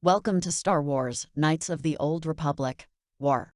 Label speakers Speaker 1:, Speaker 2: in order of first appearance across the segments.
Speaker 1: Welcome to Star Wars, Knights of the Old Republic, War.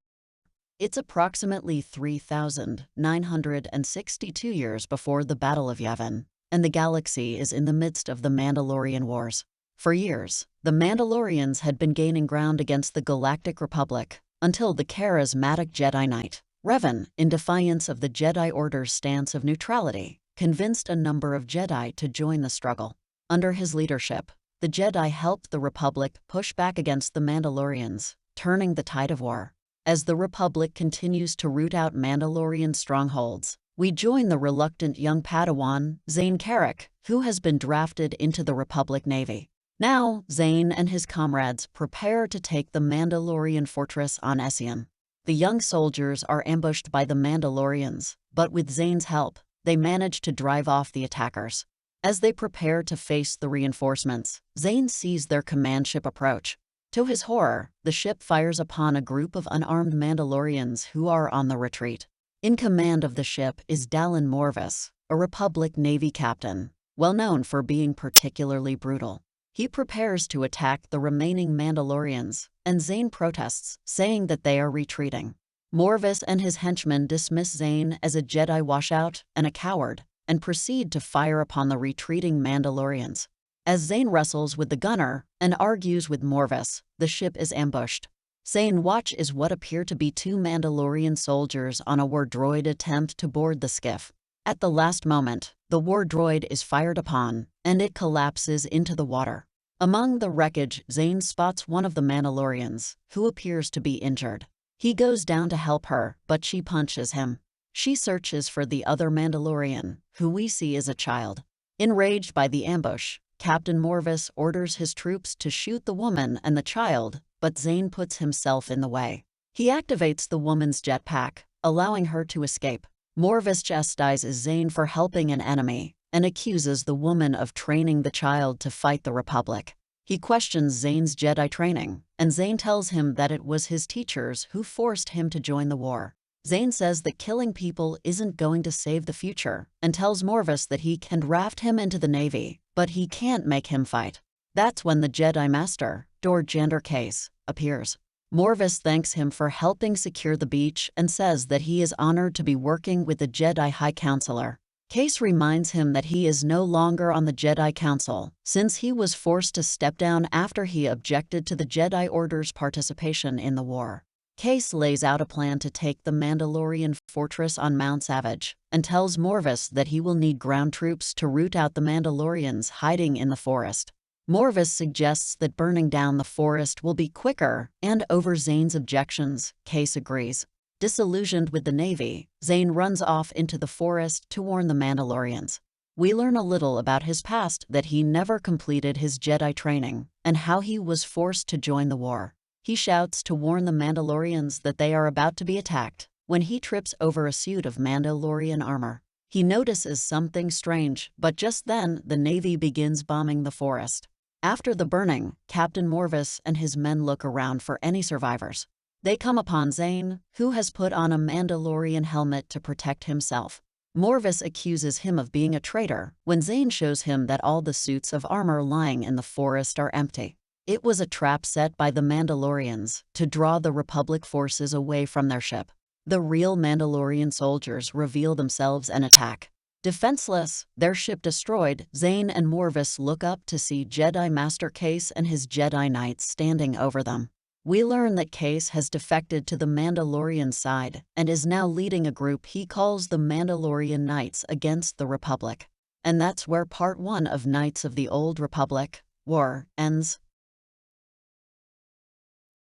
Speaker 1: It's approximately 3,962 years before the Battle of Yavin, and the galaxy is in the midst of the Mandalorian Wars. For years, the Mandalorians had been gaining ground against the Galactic Republic, until the charismatic Jedi Knight, Revan, in defiance of the Jedi Order's stance of neutrality, convinced a number of Jedi to join the struggle. Under his leadership, the Jedi helped the Republic push back against the Mandalorians, turning the tide of war. As the Republic continues to root out Mandalorian strongholds, we join the reluctant young padawan, Zayne Carrick, who has been drafted into the Republic Navy. Now, Zayne and his comrades prepare to take the Mandalorian fortress on Essian. The young soldiers are ambushed by the Mandalorians, but with Zayne's help, they manage to drive off the attackers. As they prepare to face the reinforcements, Zayne sees their command ship approach. To his horror, the ship fires upon a group of unarmed Mandalorians who are on the retreat. In command of the ship is Dallin Morvis, a Republic Navy captain, well known for being particularly brutal. He prepares to attack the remaining Mandalorians, and Zayne protests, saying that they are retreating. Morvis and his henchmen dismiss Zayne as a Jedi washout and a coward, and proceed to fire upon the retreating Mandalorians. As Zayne wrestles with the gunner and argues with Morvis, the ship is ambushed. Zayne watches what appear to be two Mandalorian soldiers on a war droid attempt to board the skiff. At the last moment, the war droid is fired upon, and it collapses into the water. Among the wreckage, Zayne spots one of the Mandalorians, who appears to be injured. He goes down to help her, but she punches him. She searches for the other Mandalorian, who we see as a child. Enraged by the ambush, Captain Morvis orders his troops to shoot the woman and the child, but Zayne puts himself in the way. He activates the woman's jetpack, allowing her to escape. Morvis chastises Zayne for helping an enemy, and accuses the woman of training the child to fight the Republic. He questions Zayne's Jedi training, and Zayne tells him that it was his teachers who forced him to join the war. Zayne says that killing people isn't going to save the future, and tells Morvis that he can draft him into the Navy, but he can't make him fight. That's when the Jedi Master, Jander Case, appears. Morvis thanks him for helping secure the beach and says that he is honored to be working with the Jedi High Counselor. Case reminds him that he is no longer on the Jedi Council, since he was forced to step down after he objected to the Jedi Order's participation in the war. Case lays out a plan to take the Mandalorian fortress on Mount Savage, and tells Morvis that he will need ground troops to root out the Mandalorians hiding in the forest. Morvis suggests that burning down the forest will be quicker, and over Zayne's objections, Case agrees. Disillusioned with the Navy, Zayne runs off into the forest to warn the Mandalorians. We learn a little about his past, that he never completed his Jedi training, and how he was forced to join the war. He shouts to warn the Mandalorians that they are about to be attacked, when he trips over a suit of Mandalorian armor. He notices something strange, but just then the Navy begins bombing the forest. After the burning, Captain Morvis and his men look around for any survivors. They come upon Zayne, who has put on a Mandalorian helmet to protect himself. Morvis accuses him of being a traitor, when Zayne shows him that all the suits of armor lying in the forest are empty. It was a trap set by the Mandalorians to draw the Republic forces away from their ship. The real Mandalorian soldiers reveal themselves and attack. Defenseless, their ship destroyed, Zayne and Morvis look up to see Jedi Master Case and his Jedi Knights standing over them. We learn that Case has defected to the Mandalorian side and is now leading a group he calls the Mandalorian Knights against the Republic. And that's where Part 1 of Knights of the Old Republic, War, ends.